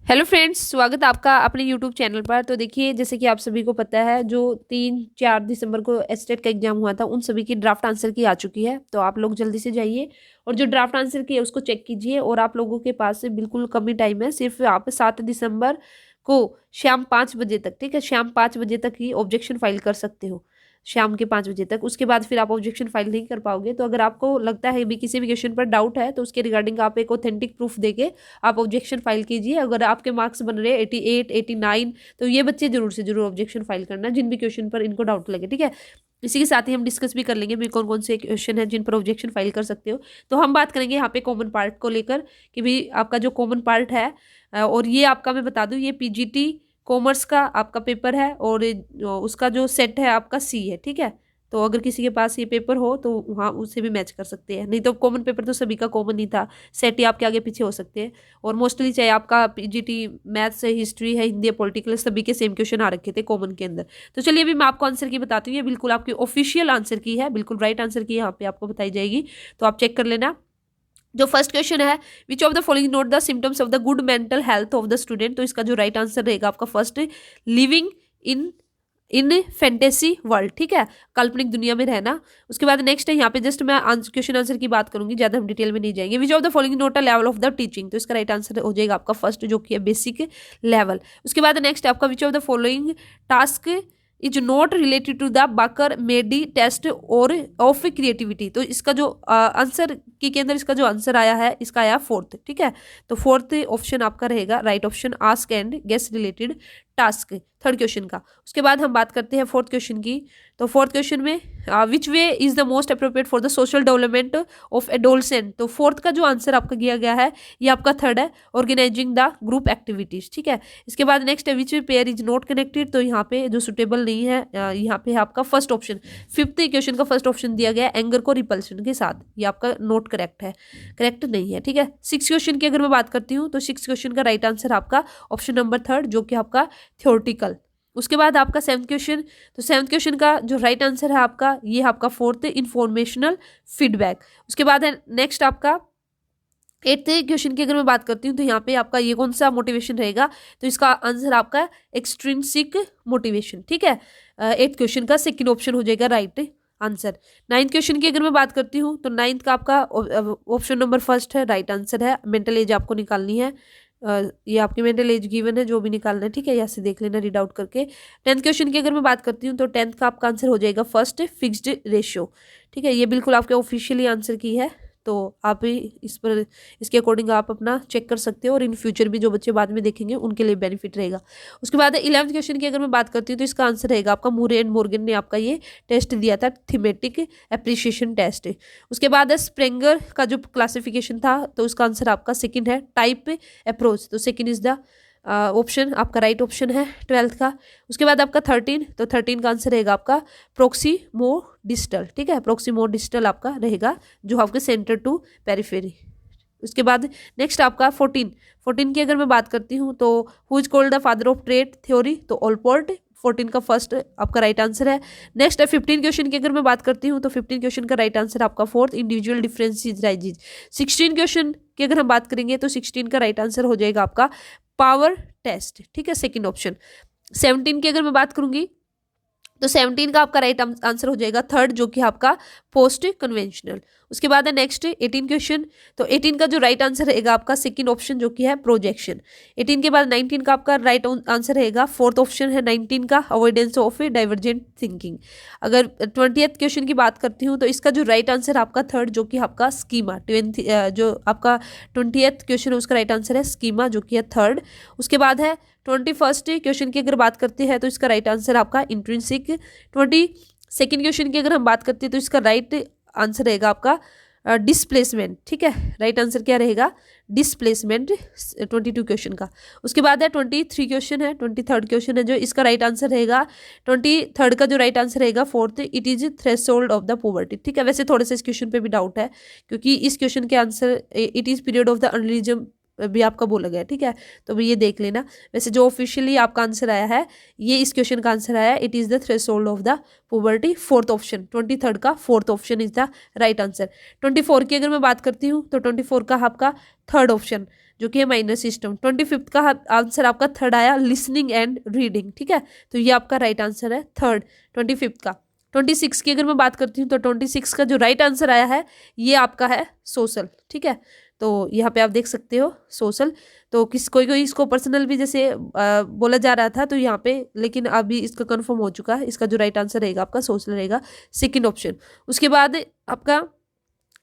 Hello friends, स्वागत है आपका अपने यूट्यूब चैनल पर। तो देखिए, जैसे कि आप सभी को पता है, जो 3-4 दिसंबर को एस्टेट का एग्जाम हुआ था, उन सभी की ड्राफ्ट आंसर की आ चुकी है। तो आप लोग जल्दी से जाइए और जो ड्राफ्ट आंसर की है उसको चेक कीजिए। और आप लोगों के पास से बिल्कुल कम ही टाइम है, सिर्फ आप 7 दिसंबर को शाम 5 बजे तक, ठीक है, शाम 5 बजे तक ही ऑब्जेक्शन फाइल कर सकते हो, शाम के 5 बजे तक। उसके बाद फिर आप ऑब्जेक्शन फाइल नहीं कर पाओगे। तो अगर आपको लगता है भी किसी भी क्वेश्चन पर डाउट है, तो उसके रिगार्डिंग आप एक ऑथेंटिक प्रूफ देके आप ऑब्जेक्शन फाइल कीजिए। अगर आपके मार्क्स बन रहे हैं 88, 89, तो ये बच्चे जरूर से जरूर ऑब्जेक्शन फाइल करना, जिन भी क्वेश्चन पर इनको डाउट लगे, ठीक है। इसी के साथ ही हम डिस्कस भी कर लेंगे भी कौन कौन से क्वेश्चन है जिन पर ऑब्जेक्शन फाइल कर सकते हो। तो हम बात करेंगे यहाँ पे कॉमन पार्ट को लेकर कि भी आपका जो कॉमन पार्ट है, और ये आपका मैं बता दूं, ये पीजीटी कॉमर्स का आपका पेपर है और उसका जो सेट है आपका सी है, ठीक है। तो अगर किसी के पास ये पेपर हो तो वहाँ उससे भी मैच कर सकते हैं, नहीं तो कॉमन पेपर तो सभी का कॉमन ही था, सेट ही आपके आगे पीछे हो सकते हैं। और मोस्टली चाहे आपका पीजीटी मैथ्स है, हिस्ट्री है, हिंदी है, पॉलिटिकल, सभी के सेम क्वेश्चन आ रखे थे कॉमन के अंदर। तो चलिए अभी मैं आपको आंसर की बताती हूँ, ये बिल्कुल आपकी ऑफिशियल आंसर की है, बिल्कुल राइट आंसर की यहाँ पे आपको बताई जाएगी। तो आप चेक कर लेना। जो फर्स्ट क्वेश्चन है, विच of the following note the symptoms of the good mental health of the student. तो इसका जो राइट आंसर रहेगा आपका first, living in in fantasy world, ठीक है, काल्पनिक दुनिया में रहना। उसके बाद नेक्स्ट है यहाँ पे, जस्ट मैं क्वेश्चन आंसर की बात करूंगी, ज्यादा हम डिटेल में नहीं जाएंगे। विच of the following note a level of the teaching. तो इसका राइट आंसर हो जाएगा आपका फर्स्ट, जो कि है बेसिक लेवल। उसके बाद नेक्स्ट आपका, which of the following task is not related to the Baqer Mehdi test और ऑफ क्रिएटिविटी। तो इसका जो आंसर की के अंदर इसका जो आंसर आया है, इसका आया फोर्थ, ठीक है। तो फोर्थ ऑप्शन आपका रहेगा right option, ask and guess related task, third question का। उसके बाद हम बात करते हैं फोर्थ क्वेश्चन की। तो फोर्थ क्वेश्चन में which way is the most appropriate for the social development of adolescent. तो फोर्थ का जो आंसर आपका दिया गया है, ये आपका थर्ड है, ऑर्गेनाइजिंग द ग्रुप एक्टिविटीज, ठीक है। इसके बाद नेक्स्ट है, which pair is not connected. तो यहाँ पे जो सुटेबल नहीं है, यहाँ पे है आपका फर्स्ट ऑप्शन, फिफ्थ क्वेश्चन का फर्स्ट ऑप्शन दिया गया है, एंगर को रिपल्शन के साथ, ये आपका नोट करेक्ट है, करेक्ट नहीं है, ठीक है। सिक्स क्वेश्चन की अगर मैं बात करती हूँ, तो सिक्स क्वेश्चन का राइट आंसर आपका ऑप्शन नंबर थर्ड, जो कि आपका थ्योरेटिकल। उसके बाद आपका सेवंथ क्वेश्चन, तो सेवंथ क्वेश्चन का जो राइट आंसर है आपका, ये आपका फोर्थ, इंफॉर्मेशनल फीडबैक। उसके बाद है नेक्स्ट आपका एट्थ क्वेश्चन की अगर मैं बात करती हूँ, तो यहाँ पे आपका ये कौन सा मोटिवेशन रहेगा। तो इसका आंसर आपका एक्सट्रिंसिक मोटिवेशन, ठीक है। एट्थ क्वेश्चन का सेकंड ऑप्शन हो जाएगा राइट आंसर। नाइन्थ क्वेश्चन की अगर मैं बात करती हूँ, तो नाइन्थ का आपका ऑप्शन नंबर फर्स्ट है, राइट आंसर है। मेंटल एज आपको निकालनी है, ये आपकी मेंटल एज गिवन है, जो भी निकालना है, ठीक है, यहाँ से देख लेना रीड आउट करके। टेंथ क्वेश्चन की अगर मैं बात करती हूँ, तो टेंथ का आपका आंसर हो जाएगा फर्स्ट, फिक्स्ड रेशियो, ठीक है। ये बिल्कुल आपके ऑफिशियली आंसर की है, तो आप भी इस पर इसके अकॉर्डिंग आप अपना चेक कर सकते हो, और इन फ्यूचर भी जो बच्चे बाद में देखेंगे उनके लिए बेनिफिट रहेगा। उसके बाद 11th क्वेश्चन की अगर मैं बात करती हूँ, तो इसका आंसर रहेगा आपका, मूरे एंड मॉर्गन ने आपका ये टेस्ट दिया था, थीमेटिक एप्रिसिएशन टेस्ट। उसके बाद है स्प्रेंगर का जो क्लासिफिकेशन था, तो उसका आंसर आपका सेकंड है, टाइप अप्रोच। तो सेकंड इज द ऑप्शन आपका राइट ऑप्शन है 12th का। उसके बाद आपका 13, तो 13 का आंसर रहेगा आपका प्रोक्सीमो डिस्टल, ठीक है, प्रोक्सीमो डिस्टल आपका रहेगा, जो आपके सेंटर टू पेरिफेरी। उसके बाद नेक्स्ट आपका 14 की अगर मैं बात करती हूँ, तो who is called the father of trade theory. तो ऑलपोर्ट 14 का फर्स्ट आपका राइट आंसर है। नेक्स्ट है 15 क्वेश्चन की अगर मैं बात करती हूँ, तो 15 क्वेश्चन का राइट आंसर आपका fourth, individual differences rises. 16 question की अगर हम बात करेंगे, तो 16 का राइट आंसर हो जाएगा आपका पावर टेस्ट, ठीक है, सेकंड ऑप्शन। 17 की अगर मैं बात करूंगी, तो 17 का आपका राइट आंसर हो जाएगा थर्ड, जो कि आपका पोस्ट कन्वेंशनल। उसके बाद है नेक्स्ट 18 क्वेश्चन, तो 18 का जो राइट आंसर रहेगा आपका सेकंड ऑप्शन, जो कि है प्रोजेक्शन। 18 के बाद 19 का आपका राइट आंसर रहेगा, फोर्थ ऑप्शन है 19 का, अवॉइडेंस ऑफ डाइवर्जेंट थिंकिंग। अगर 20th क्वेश्चन की बात करती हूँ, तो इसका जो राइट आंसर आपका थर्ड, जो कि आपका स्कीमा। जो आपका 20th क्वेश्चन है, उसका राइट आंसर है स्कीमा, जो कि है थर्ड। उसके बाद है 21st क्वेश्चन की अगर बात करते हैं, तो इसका राइट आंसर आपका इंट्रिंसिक। 22nd क्वेश्चन की अगर हम बात करते हैं, तो इसका राइट आंसर रहेगा आपका डिस्प्लेसमेंट, ठीक है, राइट आंसर क्या रहेगा, डिस्प्लेसमेंट 22 क्वेश्चन का। उसके बाद है 23 क्वेश्चन है, 23rd क्वेश्चन है, जो इसका राइट आंसर रहेगा 23rd का जो राइट आंसर रहेगा fourth, it is threshold of the poverty, ठीक है। वैसे थोड़े से इस क्वेश्चन पे भी डाउट है, क्योंकि इस क्वेश्चन के answer it is period of the realism भी आपका बोला गया, ठीक है, तो ये देख लेना। वैसे जो ऑफिशियली आपका आंसर आया है, ये इस क्वेश्चन का आंसर आया है, it is the threshold of the poverty, fourth option, 23rd का fourth option is the right answer. 24 की अगर मैं बात करती हूँ, तो 24 का आपका थर्ड ऑप्शन, जो कि है माइनर सिस्टम। 25th का आंसर आपका थर्ड आया, लिसनिंग एंड रीडिंग, ठीक है, तो ये आपका राइट आंसर है थर्ड 25th का। 26 की अगर मैं बात करती हूँ तो 26 का जो राइट आंसर आया है ये आपका है सोशल, ठीक है, तो यहाँ पे आप देख सकते हो सोशल। तो कोई कोई इसको पर्सनल भी जैसे बोला जा रहा था तो यहाँ पे, लेकिन अभी इसका कंफर्म हो चुका है, इसका जो राइट आंसर रहेगा आपका सोशल रहेगा, सेकंड ऑप्शन। उसके बाद आपका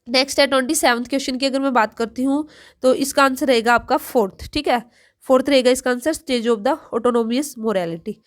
नेक्स्ट है 27th क्वेश्चन की अगर मैं बात करती हूँ तो इसका आंसर रहेगा आपका फोर्थ, ठीक है, फोर्थ रहेगा इसका answer, stage of the autonomous morality.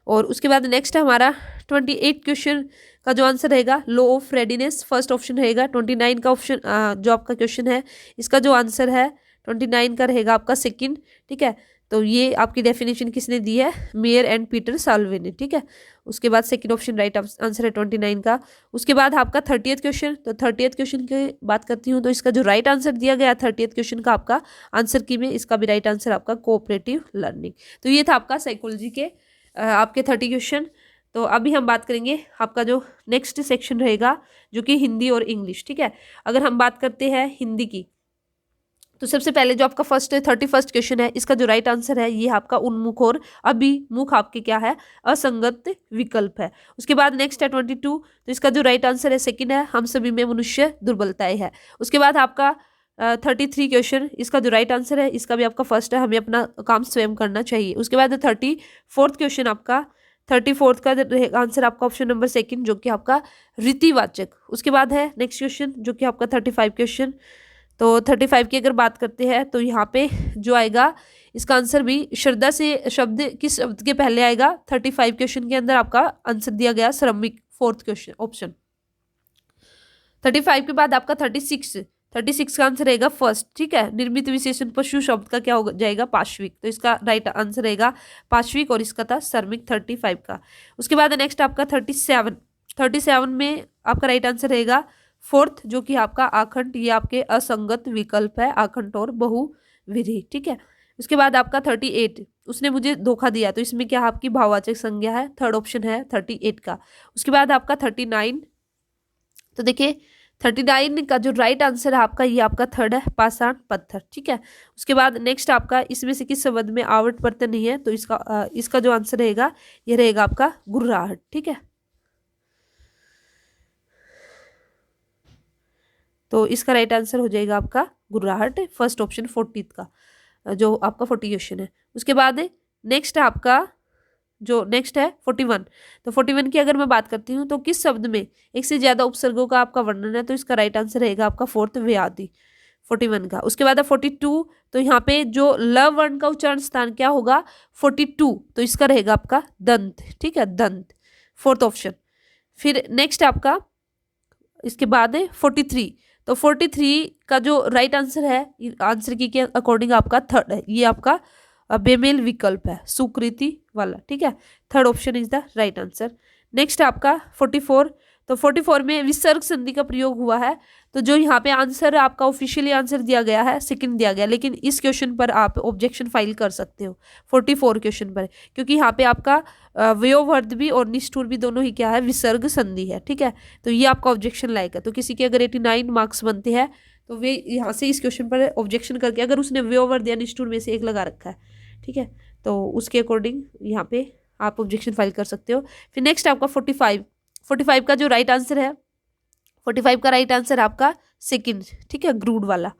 और उसके बाद नेक्स्ट है हमारा 28 क्वेश्चन का जो आंसर रहेगा law of readiness, first option रहेगा। 29 का ऑप्शन जो आपका क्वेश्चन है इसका जो आंसर है 29 का रहेगा आपका सेकंड, ठीक है, तो ये आपकी डेफिनेशन किसने दी है, मेयर एंड पीटर साल्वे ने, ठीक है। उसके बाद सेकंड ऑप्शन राइट आंसर है 29 का। उसके बाद आपका 30th क्वेश्चन, तो 30th क्वेश्चन की बात करती हूँ तो इसका जो राइट आंसर दिया गया 30th क्वेश्चन का आपका आंसर की में, इसका भी राइट आंसर आपका कोऑपरेटिव लर्निंग। तो ये था आपका साइकोलॉजी के आपके 30 क्वेश्चन। तो अभी हम बात करेंगे आपका जो नेक्स्ट सेक्शन रहेगा जो कि हिंदी और इंग्लिश, ठीक है। अगर हम बात करते हैं हिंदी की तो सबसे पहले जो आपका 31st क्वेश्चन है इसका जो राइट आंसर है ये आपका उन्मुख और अभिमुख आपके क्या है, असंगत विकल्प है। उसके बाद नेक्स्ट है 22, तो इसका जो राइट आंसर है सेकंड है, हम सभी में मनुष्य दुर्बलताएं है। उसके बाद आपका 33 क्वेश्चन, इसका जो राइट आंसर है इसका भी आपका फर्स्ट है, हमें अपना काम स्वयं करना चाहिए। उसके बाद 34th क्वेश्चन आपका 34th का आंसर आपका ऑप्शन नंबर सेकंड जो कि आपका रीतिवाचक। उसके बाद है नेक्स्ट क्वेश्चन जो कि आपका 35 क्वेश्चन, तो 35 की अगर बात करते हैं तो यहाँ पे जो आएगा इसका आंसर भी श्रद्धा से शब्द किस शब्द के पहले आएगा। 35 क्वेश्चन के अंदर आपका आंसर दिया गया श्रमिक, फोर्थ क्वेश्चन ऑप्शन। 35 के बाद आपका 36 का आंसर रहेगा फर्स्ट, ठीक है, निर्मित विशेषण पशु शब्द का क्या हो जाएगा, पाश्विक, तो इसका राइट आंसर रहेगा पाश्विक और इसका था श्रमिक 35 का। उसके बाद नेक्स्ट आपका 37 में आपका राइट आंसर रहेगा फोर्थ जो कि आपका आखंड, ये आपके असंगत विकल्प है, आखंड और बहुविधि, ठीक है। उसके बाद आपका 38, उसने मुझे धोखा दिया, तो इसमें क्या आपकी भाववाचक संज्ञा है, थर्ड ऑप्शन है 38 का। उसके बाद आपका 39, तो देखिए 39 का जो राइट आंसर है आपका ये आपका थर्ड है, पाषाण पत्थर, ठीक है। उसके बाद नेक्स्ट आपका इसमें से किस शब्द में आवृत प्रत्यय नहीं है, तो इसका जो आंसर रहेगा ये रहेगा आपका गुर्राहट, ठीक है। तो इसका राइट आंसर हो जाएगा आपका गुर्राहट, फर्स्ट ऑप्शन 40th का जो आपका 40 क्वेश्चन है। उसके बाद नेक्स्ट आपका जो नेक्स्ट है 41, तो 41 की अगर मैं बात करती हूँ तो किस शब्द में एक से ज्यादा उपसर्गों का आपका वर्णन है, तो इसका राइट आंसर रहेगा आपका फोर्थ व्याधि 41 का। उसके बाद 42, तो यहाँ पे जो ल वर्ण का उच्चारण स्थान क्या होगा 42, तो इसका रहेगा आपका दंत, ठीक है, दंत, फोर्थ ऑप्शन। फिर नेक्स्ट आपका इसके बाद 43, तो 43 का जो राइट आंसर है आंसर की के अकॉर्डिंग आपका थर्ड है, ये आपका बेमेल विकल्प है, सुकृति वाला, ठीक है, third option is the right answer. Next आपका 44, तो 44 में विसर्ग संधि का प्रयोग हुआ है, तो जो यहाँ पे आंसर आपका ऑफिशियली आंसर दिया गया है सेकंड दिया गया, लेकिन इस क्वेश्चन पर आप ऑब्जेक्शन फाइल कर सकते हो 44 क्वेश्चन पर, क्योंकि यहाँ पे आपका वयोवर्ध भी और निष्ठुर भी दोनों ही क्या है, विसर्ग संधि है, ठीक है, तो ये आपका ऑब्जेक्शन लायक है। तो किसी के अगर 89 मार्क्स बनते हैं तो वे यहाँ से इस क्वेश्चन पर ऑब्जेक्शन करके, अगर उसने वयोवर्ध या निष्ठुर में से एक लगा रखा है, ठीक है, तो उसके अकॉर्डिंग यहाँ पे आप ऑब्जेक्शन फाइल कर सकते हो। फिर नेक्स्ट आपका 45 का जो राइट आंसर है 45 का राइट आंसर आपका सेकंड, ठीक है, ग्रूड वाला।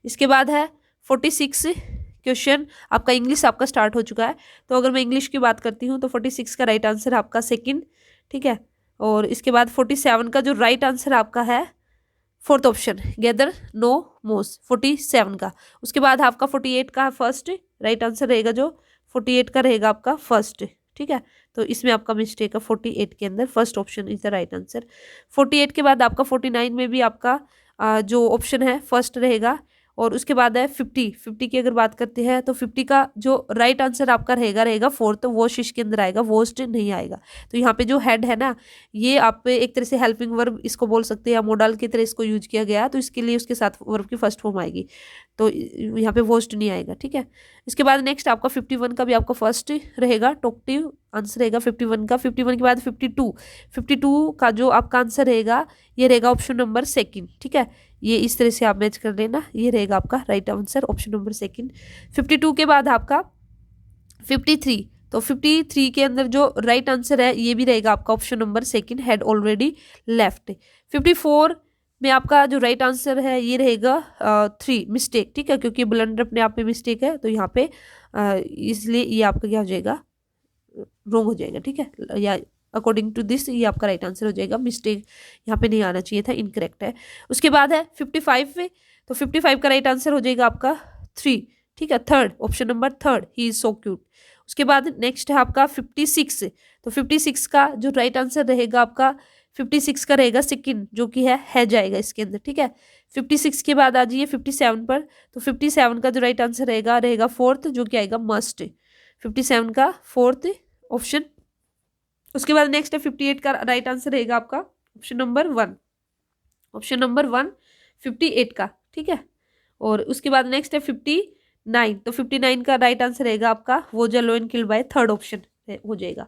इसके बाद है 46 क्वेश्चन आपका इंग्लिश आपका स्टार्ट हो चुका है, तो अगर मैं इंग्लिश की बात करती हूँ तो 46 का राइट आंसर आपका सेकंड, ठीक है। और इसके बाद 47 का जो राइट आंसर आपका है फोर्थ ऑप्शन गैदर नो मोस 47 का। उसके बाद आपका 48 का फर्स्ट राइट आंसर रहेगा, जो 48 का रहेगा आपका फर्स्ट, ठीक है, तो इसमें आपका मिस्टेक है 48 के अंदर, first option is the right answer. 48 के बाद आपका 49 में भी आपका जो ऑप्शन है फर्स्ट रहेगा। और उसके बाद है 50 की अगर बात करते हैं तो 50 का जो राइट आंसर आपका रहेगा फोर्थ, वॉश इसके अंदर आएगा, वॉश्ड नहीं आएगा। तो यहाँ पे जो हेड है ना, ये आप एक तरह से हेल्पिंग वर्ब इसको बोल सकते हैं या मोडल की तरह इसको यूज किया गया, तो इसके लिए उसके साथ वर्ब की फर्स्ट फॉर्म आएगी। तो यहाँ पे वर्स्ट नहीं आएगा, ठीक है। इसके बाद नेक्स्ट आपका 51 का भी आपका फर्स्ट रहेगा, टॉकटिव आंसर रहेगा 51 का। 51 के बाद 52 का जो आपका आंसर रहेगा ये रहेगा ऑप्शन नंबर सेकंड, ठीक है। ये इस तरह से आप मैच कर लेना, ये रहेगा आपका right answer option number second. 52 के बाद आपका 53, तो 53 के अंदर जो राइट आंसर है ये भी रहेगा आपका option number second, had already left. 54 में आपका जो राइट आंसर है ये रहेगा 3, मिस्टेक, ठीक है, क्योंकि ब्लंडर अपने आप में मिस्टेक है, तो यहाँ पे इसलिए ये आपका क्या हो जाएगा, रॉन्ग हो जाएगा, ठीक है, या अकॉर्डिंग टू दिस ये आपका राइट आंसर हो जाएगा, मिस्टेक यहाँ पे नहीं आना चाहिए था, इनकरेक्ट है। उसके बाद है 55 में, तो 55 का राइट आंसर हो जाएगा आपका 3, ठीक है, third, option number third, he is so cute. उसके बाद नेक्स्ट है आपका 56, तो 56 का जो राइट आंसर रहेगा आपका 56 का रहेगा सेकंड, जो कि है जाएगा इसके अंदर, ठीक है। 56 के बाद आ जाइए 57 पर, तो 57 का जो राइट आंसर रहेगा फोर्थ, जो कि आएगा मस्ट, 57 का फोर्थ ऑप्शन। उसके बाद नेक्स्ट है 58 का राइट आंसर रहेगा आपका ऑप्शन नंबर 1, ऑप्शन नंबर 1 58 का, ठीक है। और उसके बाद नेक्स्ट है 59, तो 59 का राइट आंसर रहेगा आपका वो जो loan killed by, third option हो जाएगा।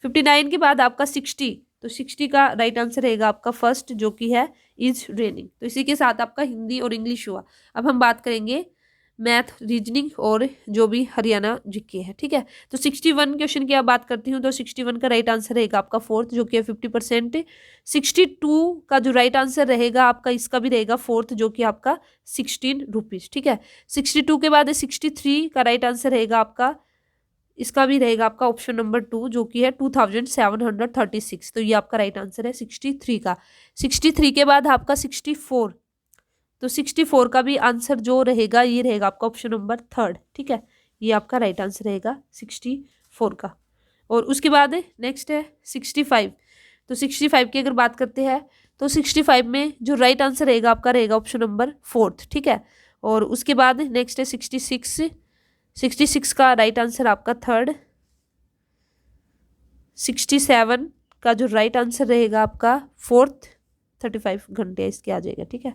59 के बाद आपका 60, तो 60 का राइट आंसर रहेगा आपका फर्स्ट, जो कि है इज रेनिंग। तो इसी के साथ आपका हिंदी और इंग्लिश हुआ। अब हम बात करेंगे मैथ, रीजनिंग और जो भी हरियाणा जीके है, ठीक है। तो 61 क्वेश्चन की आप बात करती हूँ, तो 61 का राइट आंसर रहेगा आपका फोर्थ, जो कि है 50%। 62 का जो राइट आंसर रहेगा आपका, इसका भी रहेगा फोर्थ, जो कि आपका 16 रुपीज, ठीक है। 62 के बाद 63 का राइट आंसर रहेगा आपका, इसका भी रहेगा आपका ऑप्शन नंबर 2, जो कि है 2736, तो ये आपका राइट आंसर है 63 का। 63 के बाद आपका 64, तो 64 का भी आंसर जो रहेगा ये रहेगा आपका ऑप्शन नंबर थर्ड, ठीक है, ये आपका राइट आंसर रहेगा 64 का। और उसके बाद नेक्स्ट है 65, तो 65 की अगर बात करते हैं, तो 65 में जो राइट आंसर रहेगा आपका रहेगा ऑप्शन नंबर फोर्थ, ठीक है। और उसके बाद नेक्स्ट है 66 का राइट आंसर आपका थर्ड। 67 का जो राइट आंसर रहेगा आपका फोर्थ, 35 घंटे इसके आ जाएगा, ठीक है।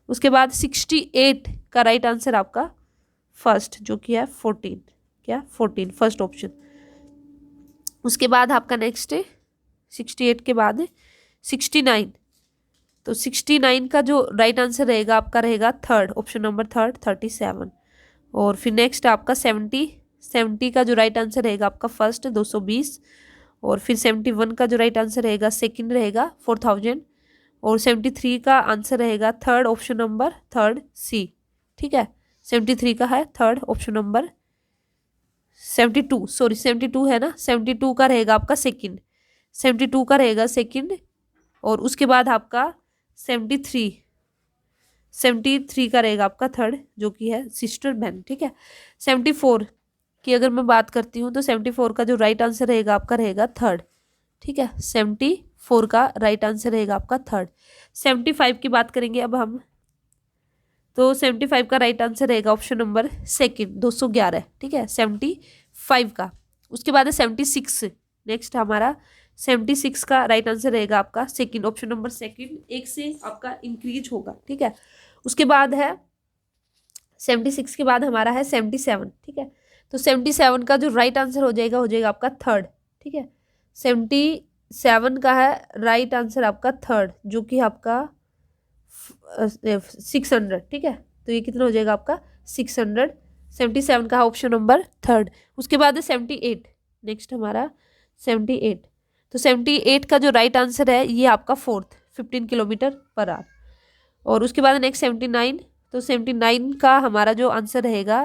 उसके बाद 68 का राइट आंसर आपका फर्स्ट, जो कि है 14, क्या 14 फर्स्ट ऑप्शन। उसके बाद आपका नेक्स्ट है 68 के बाद 69, तो 69 का जो राइट आंसर रहेगा आपका रहेगा थर्ड, ऑप्शन नंबर थर्ड, 37। और फिर नेक्स्ट आपका 70 का जो राइट आंसर रहेगा आपका फर्स्ट, 220। और फिर 71 का जो राइट आंसर रहेगा सेकंड रहेगा 4000। और 73 का आंसर रहेगा थर्ड, ऑप्शन नंबर थर्ड, सी, ठीक है। 73 का है थर्ड, ऑप्शन नंबर 72 है ना, 72 का रहेगा आपका सेकंड, 72 का रहेगा सेकंड। और उसके बाद आपका 73 का रहेगा आपका थर्ड, जो कि है सिस्टर बहन, ठीक है। 74 की अगर मैं बात करती हूँ, तो 74 का जो राइट आंसर रहेगा आपका रहेगा थर्ड, ठीक है। 74 का राइट आंसर रहेगा आपका थर्ड। 75 की बात करेंगे अब हम, तो 75 का राइट आंसर रहेगा ऑप्शन नंबर सेकंड, 211, ठीक है, 75 का। उसके बाद है 76, नेक्स्ट हमारा 76 का राइट आंसर रहेगा आपका सेकंड, ऑप्शन नंबर सेकंड, एक से आपका इंक्रीज होगा, ठीक है। उसके बाद है 76 के बाद हमारा है 77, ठीक है। तो 77 का जो राइट आंसर हो जाएगा आपका थर्ड, ठीक है। 77 का है राइट आंसर आपका थर्ड, जो कि आपका 600, ठीक है। तो ये कितना हो जाएगा आपका 600, 77 का ऑप्शन नंबर थर्ड। उसके बाद है 78, नेक्स्ट हमारा 78, तो 78 का जो राइट आंसर है ये आपका फोर्थ, 15 किलोमीटर पर आवर। और उसके बाद नेक्स्ट 79, तो 79 का हमारा जो आंसर रहेगा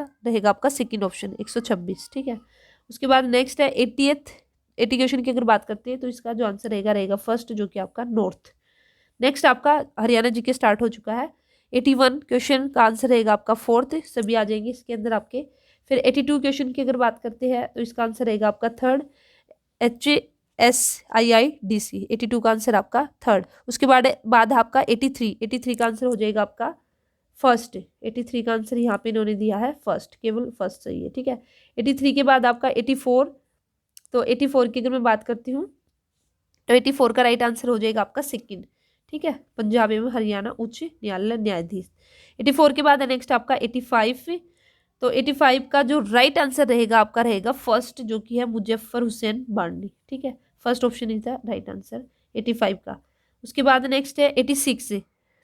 आपका सेकंड ऑप्शन, 126, ठीक है। उसके बाद नेक्स्ट है 80 क्वेश्चन की अगर बात करते हैं, तो इसका जो आंसर रहेगा फर्स्ट, जो कि आपका नॉर्थ। नेक्स्ट आपका हरियाणा जीके स्टार्ट हो चुका है। 81 क्वेश्चन का आंसर रहेगा आपका फोर्थ, सभी आ जाएंगे इसके अंदर आपके। फिर 82 क्वेश्चन की अगर बात करते हैं, तो इसका आंसर रहेगा आपका थर्ड, HSIIDC, 82 का आंसर आपका थर्ड। उसके बाद आपका 83 का आंसर हो जाएगा आपका फर्स्ट, 83 का आंसर यहाँ पे इन्होंने दिया है फर्स्ट, केवल फर्स्ट सही है, ठीक है। 83 के बाद आपका 84, तो 84 की अगर मैं बात करती हूँ, तो 84 का राइट आंसर हो जाएगा आपका सेकंड, ठीक है, पंजाब एवं हरियाणा उच्च न्यायालय न्यायाधीश। 84 के बाद नेक्स्ट आपका 85। तो 85 का जो राइट आंसर रहेगा आपका रहेगा फर्स्ट, जो कि है मुजफ्फर हुसैन बांडी। ठीक है, first option is the right answer 85 का। उसके बाद नेक्स्ट है 86।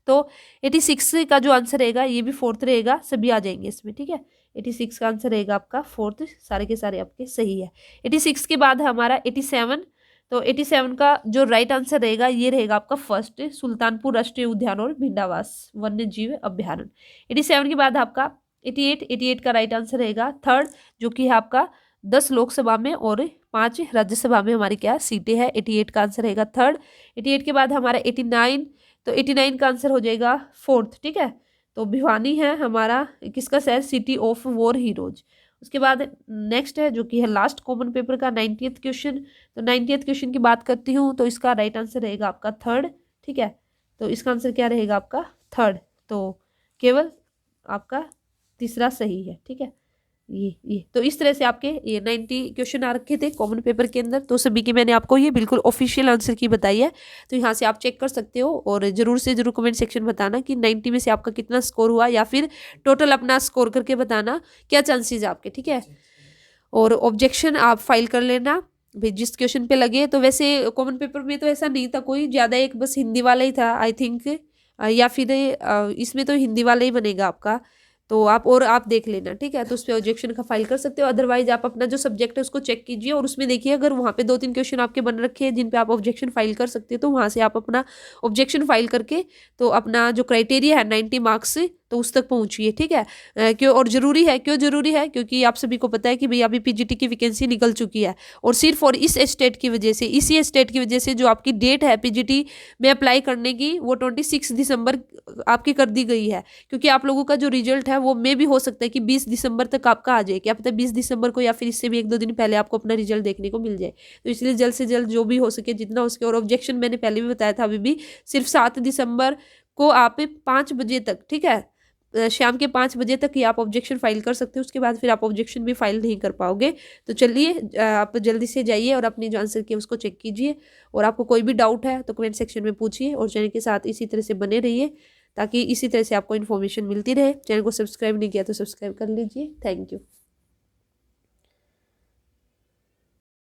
तो 86 का जो आंसर रहेगा ये भी फोर्थ रहेगा, सभी आ जाएंगे इसमें। ठीक है, 86 का आंसर रहेगा आपका फोर्थ, सारे के सारे आपके सही है। 86 के बाद है हमारा 87। तो 87 का जो राइट आंसर रहेगा ये रहेगा आपका फर्स्ट, सुल्तानपुर राष्ट्रीय उद्यान और भिंडावास वन्य जीव अभ्यारण्य। 87 के बाद आपका 88 का राइट आंसर रहेगा थर्ड, जो कि है आपका 10 लोकसभा में और 5 राज्यसभा में हमारी क्या सीटें हैं। 88 का आंसर रहेगा थर्ड। 88 के बाद हमारा 89। तो 89 का आंसर हो जाएगा फोर्थ। ठीक है, तो भिवानी है हमारा किसका शहर, सिटी ऑफ वॉर हीरोज। उसके बाद नेक्स्ट है जो कि है लास्ट कॉमन पेपर का 90th क्वेश्चन। तो 90th क्वेश्चन की बात करती हूँ तो इसका राइट आंसर रहेगा आपका थर्ड। ठीक है, तो इसका आंसर क्या रहेगा आपका थर्ड। तो केवल आपका तीसरा सही है। ठीक है, ये तो इस तरह से आपके ये 90 क्वेश्चन आ रखे थे कॉमन पेपर के अंदर। तो सभी की मैंने आपको ये बिल्कुल ऑफिशियल आंसर की बताई है, तो यहाँ से आप चेक कर सकते हो। और जरूर से जरूर कमेंट सेक्शन बताना कि 90 में से आपका कितना स्कोर हुआ, या फिर टोटल अपना स्कोर करके बताना क्या चांसेस है आपके। ठीक है, और ऑब्जेक्शन आप फाइल कर लेना भाई जिस क्वेश्चन पे लगे। तो वैसे कॉमन पेपर में तो ऐसा नहीं था कोई ज़्यादा, एक बस हिंदी वाला ही था आई थिंक, या फिर इसमें तो हिंदी वाला ही बनेगा आपका। तो आप देख लेना। ठीक है, तो उस पर ऑब्जेक्शन का फाइल कर सकते हो। अदरवाइज आप अपना जो सब्जेक्ट है उसको चेक कीजिए और उसमें देखिए अगर वहाँ पे 2-3 क्वेश्चन आपके बन रखे हैं जिन पे आप ऑब्जेक्शन फाइल कर सकते हो, तो वहाँ से आप अपना ऑब्जेक्शन फाइल करके तो अपना जो क्राइटेरिया है 90 मार्क्स से तो उस तक पहुंचिए। ठीक है, क्यों और ज़रूरी है, क्यों ज़रूरी है, क्योंकि आप सभी को पता है कि भाई अभी पीजीटी की वैकेंसी निकल चुकी है, और सिर्फ और इस स्टेट की वजह से, इसी स्टेट की वजह से जो आपकी डेट है पीजीटी में अप्लाई करने की वो 26 दिसंबर आपकी कर दी गई है। क्योंकि आप लोगों का जो रिजल्ट है वो मे भी हो सकता है कि 20 दिसंबर तक आपका आ जाए, क्या पता 20 दिसंबर को या फिर इससे भी 1-2 दिन पहले आपको अपना रिजल्ट देखने को मिल जाए। तो इसलिए जल्द से जल्द जो भी हो सके जितना हो सके। और ऑब्जेक्शन मैंने पहले भी बताया था, अभी भी सिर्फ 7 दिसंबर को आप 5 बजे तक, ठीक है, शाम के 5 बजे तक ही आप ऑब्जेक्शन फाइल कर सकते हो। उसके बाद फिर आप ऑब्जेक्शन भी फाइल नहीं कर पाओगे। तो चलिए आप जल्दी से जाइए और अपनी जो आंसर की उसको चेक कीजिए। और आपको कोई भी डाउट है तो कमेंट सेक्शन में पूछिए, और चैनल के साथ इसी तरह से बने रहिए ताकि इसी तरह से आपको इन्फॉर्मेशन मिलती रहे। चैनल को सब्सक्राइब नहीं किया तो सब्सक्राइब कर लीजिए। Thank you.